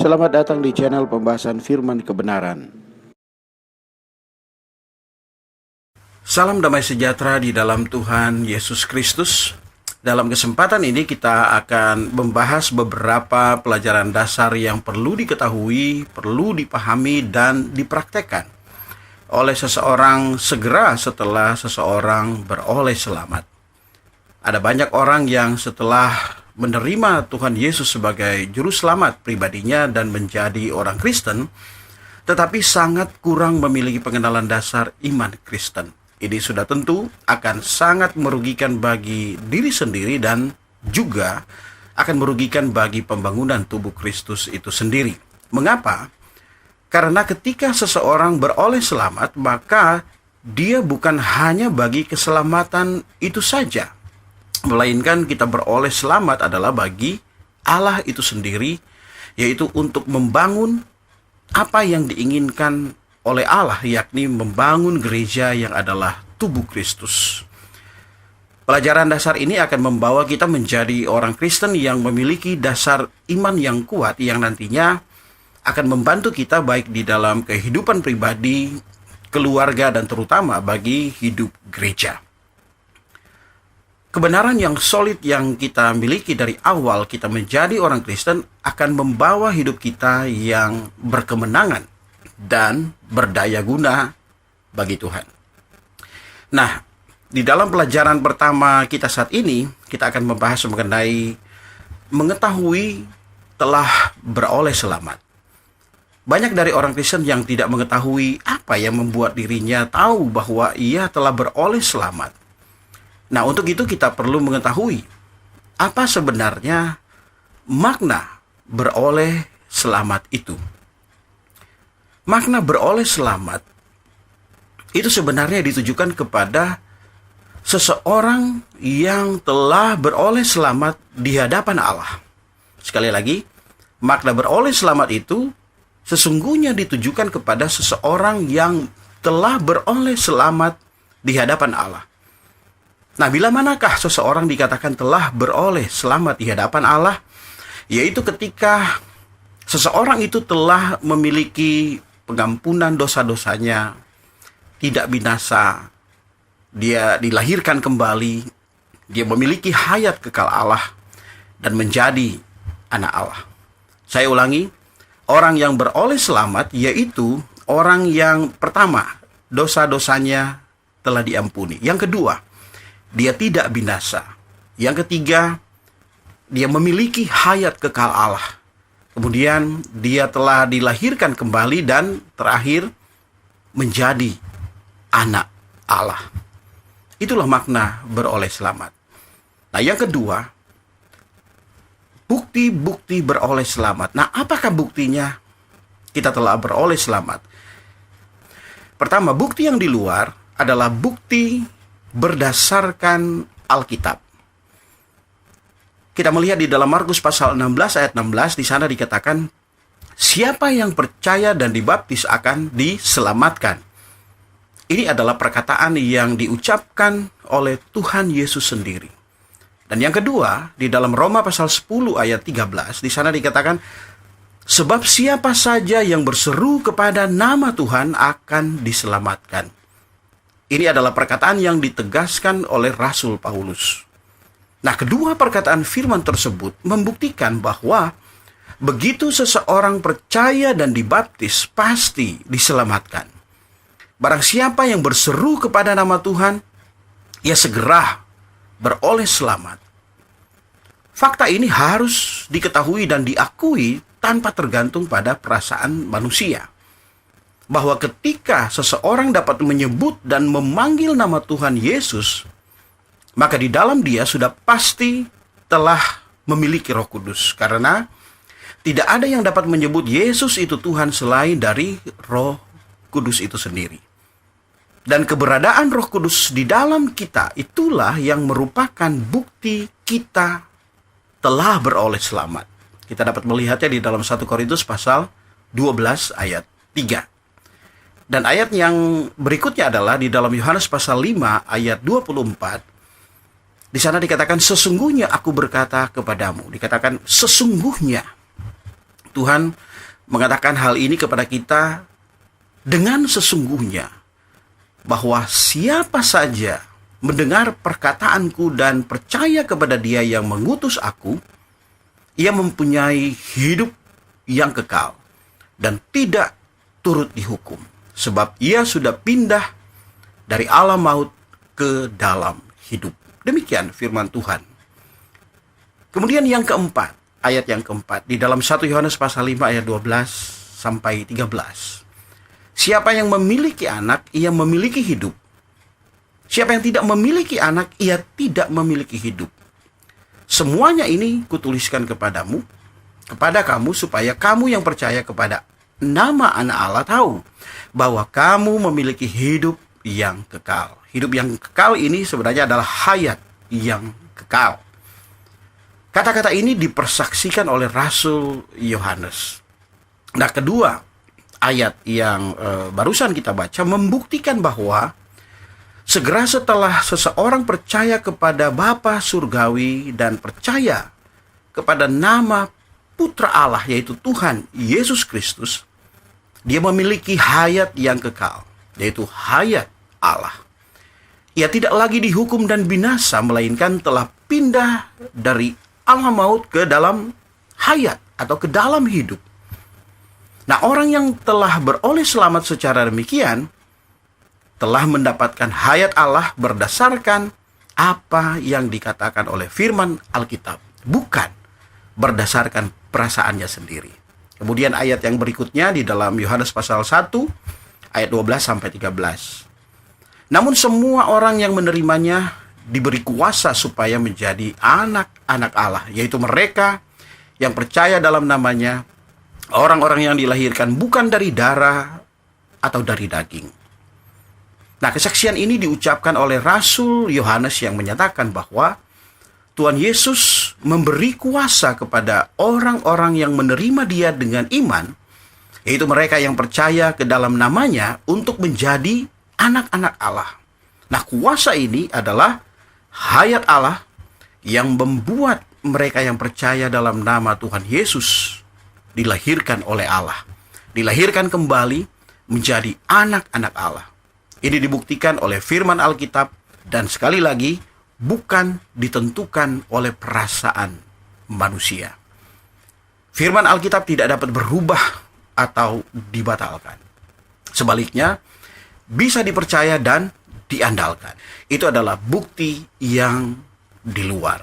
Selamat datang di channel pembahasan firman kebenaran. Salam damai sejahtera di dalam Tuhan Yesus Kristus. Dalam kesempatan ini kita akan membahas beberapa pelajaran dasar yang perlu diketahui, perlu dipahami, dan dipraktekkan oleh seseorang segera setelah seseorang beroleh selamat. Ada banyak orang yang setelah menerima Tuhan Yesus sebagai juru selamat pribadinya dan menjadi orang Kristen, tetapi sangat kurang memiliki pengenalan dasar iman Kristen. Ini sudah tentu akan sangat merugikan bagi diri sendiri dan juga akan merugikan bagi pembangunan tubuh Kristus itu sendiri. Mengapa? Karena ketika seseorang beroleh selamat, maka dia bukan hanya bagi keselamatan itu saja, melainkan kita beroleh selamat adalah bagi Allah itu sendiri, yaitu untuk membangun apa yang diinginkan oleh Allah, yakni membangun gereja yang adalah tubuh Kristus. Pelajaran dasar ini akan membawa kita menjadi orang Kristen yang memiliki dasar iman yang kuat, yang nantinya akan membantu kita baik di dalam kehidupan pribadi, keluarga, dan terutama bagi hidup gereja. Kebenaran yang solid yang kita miliki dari awal kita menjadi orang Kristen akan membawa hidup kita yang berkemenangan dan berdaya guna bagi Tuhan. Nah, di dalam pelajaran pertama kita saat ini, kita akan membahas mengenai mengetahui telah beroleh selamat. Banyak dari orang Kristen yang tidak mengetahui apa yang membuat dirinya tahu bahwa ia telah beroleh selamat. Nah, untuk itu kita perlu mengetahui apa sebenarnya makna beroleh selamat itu. Makna beroleh selamat itu sebenarnya ditujukan kepada seseorang yang telah beroleh selamat di hadapan Allah. Sekali lagi, makna beroleh selamat itu sesungguhnya ditujukan kepada seseorang yang telah beroleh selamat di hadapan Allah. Nah, bila manakah seseorang dikatakan telah beroleh selamat di hadapan Allah? Yaitu ketika seseorang itu telah memiliki pengampunan dosa-dosanya, tidak binasa, dia dilahirkan kembali, dia memiliki hayat kekal Allah, dan menjadi anak Allah. Saya ulangi, orang yang beroleh selamat yaitu orang yang pertama, dosa-dosanya telah diampuni. Yang kedua, dia tidak binasa. Yang ketiga, dia memiliki hayat kekal Allah. Kemudian dia telah dilahirkan kembali dan terakhir menjadi anak Allah. Itulah makna beroleh selamat. Nah, yang kedua, bukti-bukti beroleh selamat. Nah, apakah buktinya kita telah beroleh selamat? Pertama, bukti yang di luar adalah bukti berdasarkan Alkitab. Kita melihat di dalam Markus pasal 16 ayat 16, di sana dikatakan, siapa yang percaya dan dibaptis akan diselamatkan. Ini adalah perkataan yang diucapkan oleh Tuhan Yesus sendiri. Dan yang kedua, di dalam Roma pasal 10 ayat 13, di sana dikatakan, sebab siapa saja yang berseru kepada nama Tuhan akan diselamatkan. Ini adalah perkataan yang ditegaskan oleh Rasul Paulus. Nah, kedua perkataan firman tersebut membuktikan bahwa begitu seseorang percaya dan dibaptis, pasti diselamatkan. Barang siapa yang berseru kepada nama Tuhan, ia segera beroleh selamat. Fakta ini harus diketahui dan diakui tanpa tergantung pada perasaan manusia. Bahwa ketika seseorang dapat menyebut dan memanggil nama Tuhan Yesus, maka di dalam dia sudah pasti telah memiliki Roh Kudus. Karena tidak ada yang dapat menyebut Yesus itu Tuhan selain dari Roh Kudus itu sendiri. Dan keberadaan Roh Kudus di dalam kita itulah yang merupakan bukti kita telah beroleh selamat. Kita dapat melihatnya di dalam 1 Korintus pasal 12 ayat 3. Dan ayat yang berikutnya adalah di dalam Yohanes pasal 5 ayat 24. Di sana dikatakan, sesungguhnya aku berkata kepadamu. Dikatakan sesungguhnya. Tuhan mengatakan hal ini kepada kita dengan sesungguhnya, bahwa siapa saja mendengar perkataanku dan percaya kepada Dia yang mengutus aku, ia mempunyai hidup yang kekal dan tidak turut dihukum, sebab ia sudah pindah dari alam maut ke dalam hidup. Demikian firman Tuhan. Kemudian yang keempat, ayat yang keempat di dalam 1 Yohanes pasal 5 ayat 12 sampai 13. Siapa yang memiliki anak, ia memiliki hidup. Siapa yang tidak memiliki anak, ia tidak memiliki hidup. Semuanya ini kutuliskan kepadamu, kepada kamu, supaya kamu yang percaya kepada nama Anak Allah tahu bahwa kamu memiliki hidup yang kekal. Hidup yang kekal ini sebenarnya adalah hayat yang kekal. Kata-kata ini dipersaksikan oleh Rasul Yohanes. Nah, kedua ayat yang barusan kita baca membuktikan bahwa segera setelah seseorang percaya kepada Bapa Surgawi dan percaya kepada nama Putra Allah, yaitu Tuhan Yesus Kristus, dia memiliki hayat yang kekal, yaitu hayat Allah. Ia tidak lagi dihukum dan binasa, melainkan telah pindah dari alam maut ke dalam hayat atau ke dalam hidup. Nah, orang yang telah beroleh selamat secara demikian telah mendapatkan hayat Allah berdasarkan apa yang dikatakan oleh firman Alkitab, bukan berdasarkan perasaannya sendiri. Kemudian ayat yang berikutnya di dalam Yohanes pasal 1 ayat 12 sampai 13. Namun semua orang yang menerimanya diberi kuasa supaya menjadi anak-anak Allah, yaitu mereka yang percaya dalam namanya, orang-orang yang dilahirkan bukan dari darah atau dari daging. Nah, kesaksian ini diucapkan oleh Rasul Yohanes yang menyatakan bahwa Tuhan Yesus memberi kuasa kepada orang-orang yang menerima Dia dengan iman, yaitu mereka yang percaya ke dalam namanya untuk menjadi anak-anak Allah. Nah, kuasa ini adalah hayat Allah yang membuat mereka yang percaya dalam nama Tuhan Yesus dilahirkan oleh Allah, dilahirkan kembali menjadi anak-anak Allah. Ini dibuktikan oleh firman Alkitab dan sekali lagi bukan ditentukan oleh perasaan manusia. Firman Alkitab tidak dapat berubah atau dibatalkan. Sebaliknya, bisa dipercaya dan diandalkan. Itu adalah bukti yang di luar.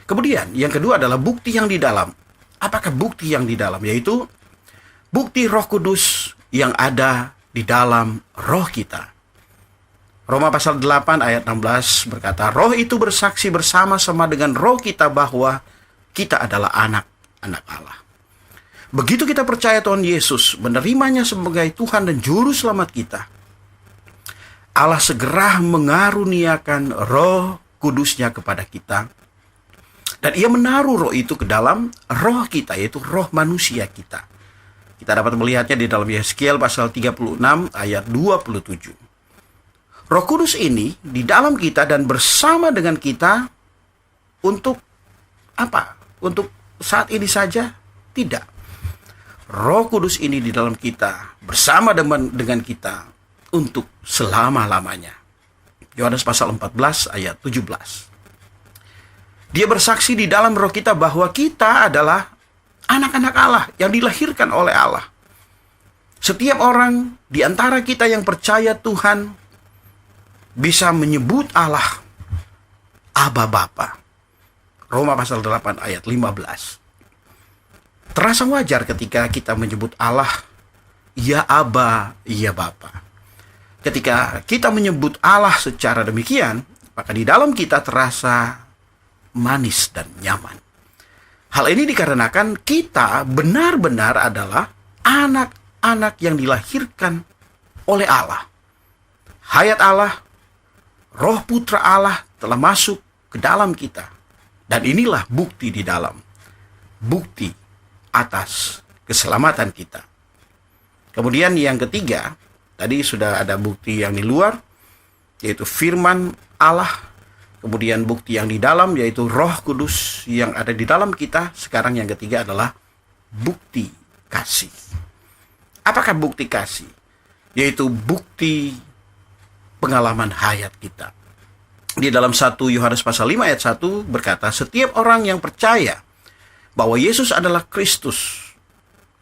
Kemudian yang kedua adalah bukti yang di dalam. Apakah bukti yang di dalam? Yaitu bukti Roh Kudus yang ada di dalam roh kita. Roma pasal 8 ayat 16 berkata, roh itu bersaksi bersama-sama dengan roh kita bahwa kita adalah anak-anak Allah. Begitu kita percaya Tuhan Yesus, menerimanya sebagai Tuhan dan Juru Selamat kita, Allah segera mengaruniakan Roh Kudusnya kepada kita. Dan Ia menaruh roh itu ke dalam roh kita, yaitu roh manusia kita. Kita dapat melihatnya di dalam Yeskiel pasal 36 ayat 27. Roh Kudus ini di dalam kita dan bersama dengan kita untuk apa? Untuk saat ini saja? Tidak. Roh Kudus ini di dalam kita bersama dengan kita untuk selama-lamanya. Yohanes pasal 14 ayat 17. Dia bersaksi di dalam roh kita bahwa kita adalah anak-anak Allah yang dilahirkan oleh Allah. Setiap orang di antara kita yang percaya Tuhan bisa menyebut Allah Aba Bapa. Roma pasal 8 ayat 15. Terasa wajar ketika kita menyebut Allah ya Aba, ya Bapa. Ketika kita menyebut Allah secara demikian, maka di dalam kita terasa manis dan nyaman. Hal ini dikarenakan kita benar-benar adalah anak-anak yang dilahirkan oleh Allah. Hayat Allah, Roh Putra Allah telah masuk ke dalam kita. Dan inilah bukti di dalam. Bukti atas keselamatan kita. Kemudian yang ketiga, tadi sudah ada bukti yang di luar, yaitu firman Allah. Kemudian bukti yang di dalam, yaitu Roh Kudus yang ada di dalam kita. Sekarang yang ketiga adalah bukti kasih. Apakah bukti kasih? Yaitu bukti pengalaman hayat kita. Di dalam 1 Yohanes pasal 5 ayat 1 berkata, setiap orang yang percaya bahwa Yesus adalah Kristus,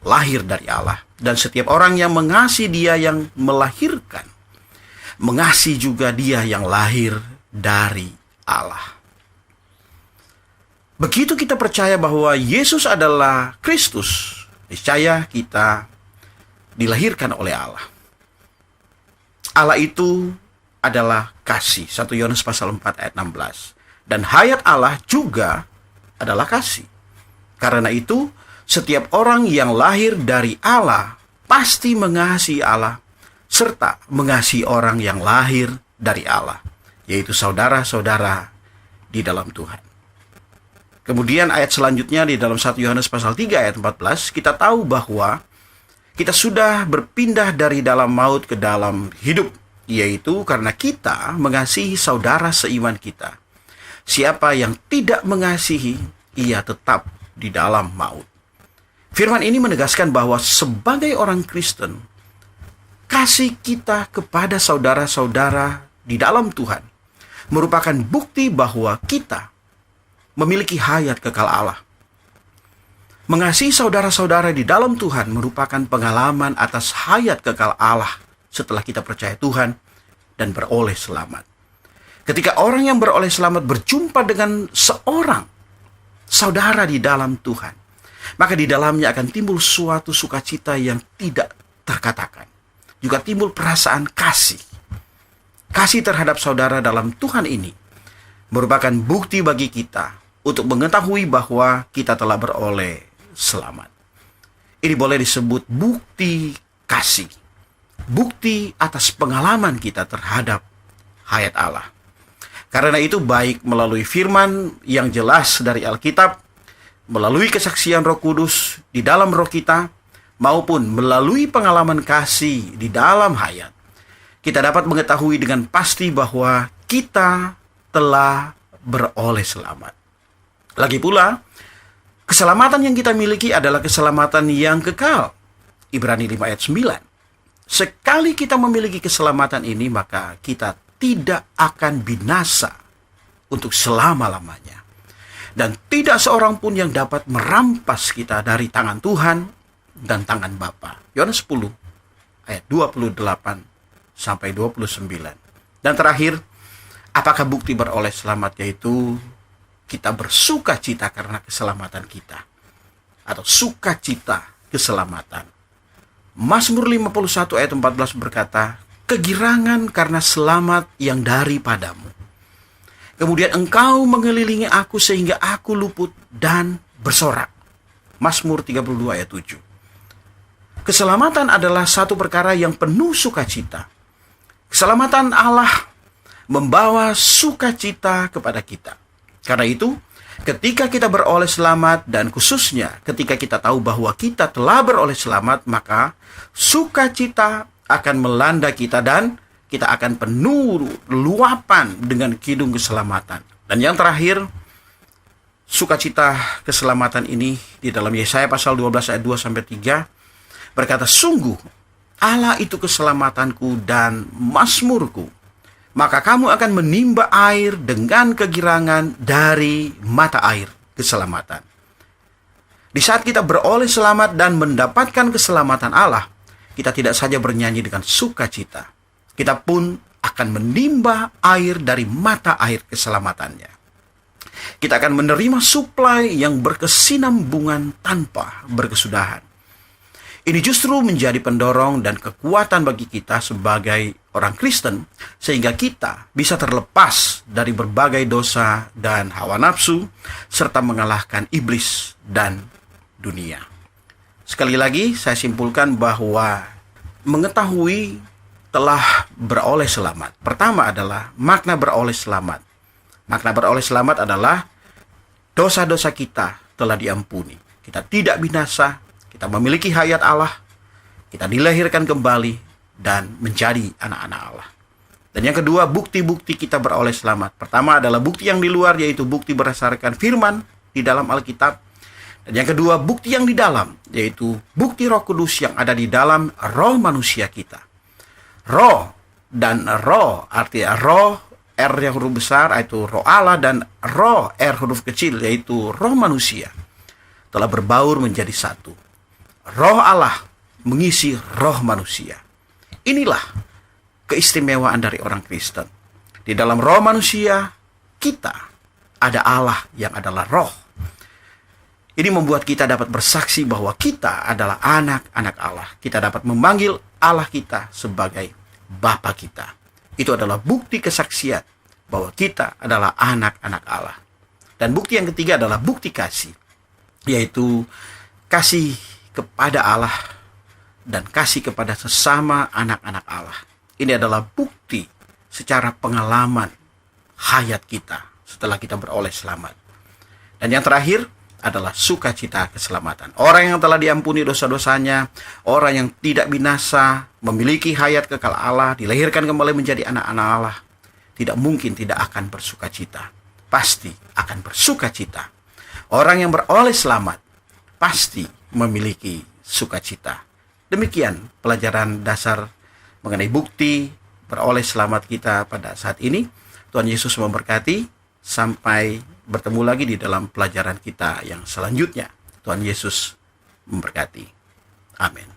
lahir dari Allah, dan setiap orang yang mengasihi Dia yang melahirkan, mengasihi juga Dia yang lahir dari Allah. Begitu kita percaya bahwa Yesus adalah Kristus, niscaya kita dilahirkan oleh Allah. Allah itu adalah kasih. 1 Yohanes pasal 4 ayat 16. Dan hayat Allah juga adalah kasih. Karena itu, setiap orang yang lahir dari Allah pasti mengasihi Allah serta mengasihi orang yang lahir dari Allah, yaitu saudara-saudara di dalam Tuhan. Kemudian ayat selanjutnya di dalam 1 Yohanes pasal 3 ayat 14, kita tahu bahwa kita sudah berpindah dari dalam maut ke dalam hidup, yaitu karena kita mengasihi saudara seiman kita. Siapa yang tidak mengasihi, ia tetap di dalam maut. Firman ini menegaskan bahwa sebagai orang Kristen, kasih kita kepada saudara-saudara di dalam Tuhan merupakan bukti bahwa kita memiliki hayat kekal Allah. Mengasihi saudara-saudara di dalam Tuhan merupakan pengalaman atas hayat kekal Allah setelah kita percaya Tuhan dan beroleh selamat. Ketika orang yang beroleh selamat berjumpa dengan seorang saudara di dalam Tuhan, maka di dalamnya akan timbul suatu sukacita yang tidak terkatakan. Juga timbul perasaan kasih. Kasih terhadap saudara dalam Tuhan ini merupakan bukti bagi kita untuk mengetahui bahwa kita telah beroleh selamat. Ini boleh disebut bukti kasih. Bukti atas pengalaman kita terhadap hayat Allah. Karena itu baik melalui firman yang jelas dari Alkitab, melalui kesaksian Roh Kudus di dalam roh kita, maupun melalui pengalaman kasih di dalam hayat, kita dapat mengetahui dengan pasti bahwa kita telah beroleh selamat. Lagi pula, keselamatan yang kita miliki adalah keselamatan yang kekal. Ibrani 5 ayat 9. Sekali kita memiliki keselamatan ini, maka kita tidak akan binasa untuk selama-lamanya. Dan tidak seorang pun yang dapat merampas kita dari tangan Tuhan dan tangan Bapa. Yohanes 10 ayat 28 sampai 29. Dan terakhir, apakah bukti beroleh selamat? Yaitu kita bersuka cita karena keselamatan kita, atau sukacita keselamatan. Mazmur 51 ayat 14 berkata, kegirangan karena selamat yang daripadamu. Kemudian engkau mengelilingi aku sehingga aku luput dan bersorak. Mazmur 32 ayat 7. Keselamatan adalah satu perkara yang penuh sukacita. Keselamatan Allah membawa sukacita kepada kita. Karena itu, ketika kita beroleh selamat, dan khususnya ketika kita tahu bahwa kita telah beroleh selamat, maka sukacita akan melanda kita dan kita akan penuh luapan dengan kidung keselamatan. Dan yang terakhir, sukacita keselamatan ini di dalam Yesaya pasal 12 ayat 2 sampai 3 berkata, sungguh Allah itu keselamatanku dan mazmurku, maka kamu akan menimba air dengan kegirangan dari mata air keselamatan. Di saat kita beroleh selamat dan mendapatkan keselamatan Allah, kita tidak saja bernyanyi dengan sukacita, kita pun akan menimba air dari mata air keselamatannya. Kita akan menerima suplai yang berkesinambungan tanpa berkesudahan. Ini justru menjadi pendorong dan kekuatan bagi kita sebagai orang Kristen, sehingga kita bisa terlepas dari berbagai dosa dan hawa nafsu, serta mengalahkan iblis dan dunia. Sekali lagi, saya simpulkan bahwa mengetahui telah beroleh selamat. Pertama adalah makna beroleh selamat. Makna beroleh selamat adalah dosa-dosa kita telah diampuni. Kita tidak binasa, kita memiliki hayat Allah, kita dilahirkan kembali dan menjadi anak-anak Allah. Dan yang kedua, bukti-bukti kita beroleh selamat. Pertama adalah bukti yang di luar, yaitu bukti berdasarkan firman di dalam Alkitab. Dan yang kedua, bukti yang di dalam, yaitu bukti Roh Kudus yang ada di dalam roh manusia kita. Roh dan roh, artinya roh, R yang huruf besar, yaitu roh Allah, dan roh, R huruf kecil, yaitu roh manusia, telah berbaur menjadi satu. Roh Allah mengisi roh manusia. Inilah keistimewaan dari orang Kristen. Di dalam roh manusia, kita ada Allah yang adalah roh. Ini membuat kita dapat bersaksi bahwa kita adalah anak-anak Allah. Kita dapat memanggil Allah kita sebagai Bapa kita. Itu adalah bukti kesaksian bahwa kita adalah anak-anak Allah. Dan bukti yang ketiga adalah bukti kasih, yaitu kasih kepada Allah dan kasih kepada sesama anak-anak Allah. Ini adalah bukti secara pengalaman hayat kita setelah kita beroleh selamat. Dan yang terakhir adalah sukacita keselamatan. Orang yang telah diampuni dosa-dosanya, orang yang tidak binasa, memiliki hayat kekal Allah, dilahirkan kembali menjadi anak-anak Allah, tidak mungkin tidak akan bersukacita. Pasti akan bersukacita. Orang yang beroleh selamat pasti memiliki sukacita. Demikian pelajaran dasar mengenai bukti beroleh selamat kita pada saat ini. Tuhan Yesus memberkati. Sampai bertemu lagi di dalam pelajaran kita yang selanjutnya. Tuhan Yesus memberkati. Amin.